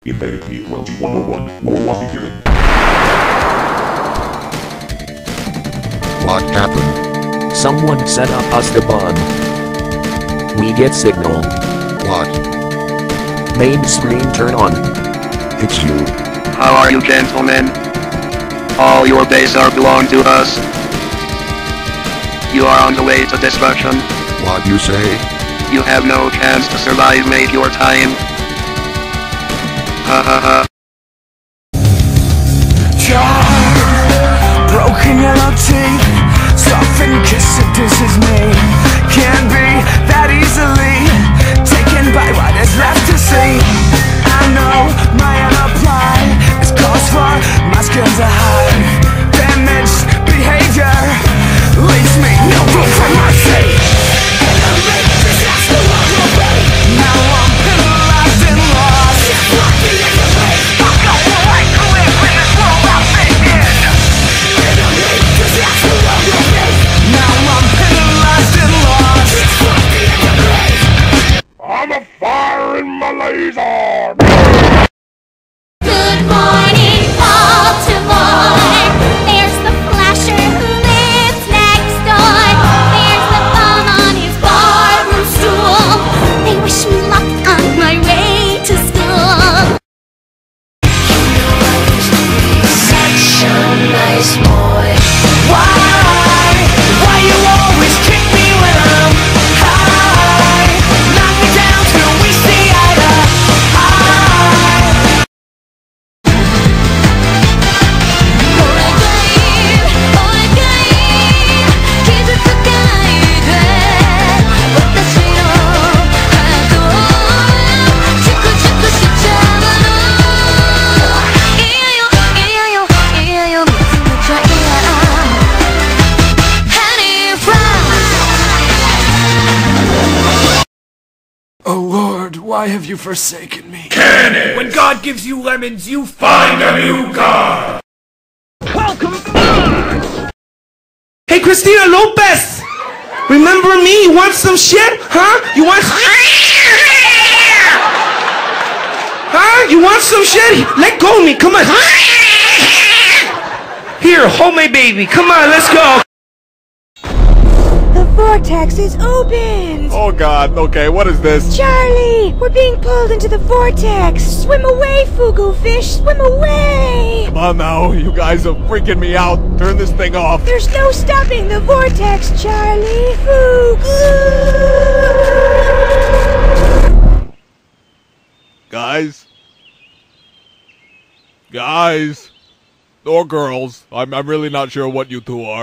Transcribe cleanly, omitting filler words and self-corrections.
Hilarity 101 will walk again. What happened? Someone set up us the bomb. We get signal. What? Main screen turn on. It's you. How are you, gentlemen? All your base are belong to us. You are on the way to destruction. What you say? You have no chance to survive, mate, your time. Ha ha ha. Charred, broken yellow teeth, softened kiss seduces me. Can't be that easily taken by what is left to see. I know my apply is cause for masculine to hide. Damaged behavior leaves me no room for mercy. Now I'm penalized and lost. Now I'm penalized and lost. I'm a fire in my laser! Good morning, Baltimore. There's the flasher who lives next door. There's the bum on his barroom stool. They wish me luck on my way to school. Such a nice boy. Why you always kick me when I'm high? Knock me down till we see eye to eye. Oh Lord, why have you forsaken me? When God gives you lemons, you find a new God! Welcome back! Hey, Christina Lopez! Remember me? You want some shit? Huh? You want... Huh? You want some shit? Let go of me, come on! Here, hold my baby, come on, let's go! The vortex is opened! Oh God, okay, what is this? Charlie! We're being pulled into the vortex! Swim away, Fugu fish! Swim away! Come on now, you guys are freaking me out. Turn this thing off. There's no stopping the vortex, Charlie! Fugu! Guys? Guys? Or girls. I'm really not sure what you two are.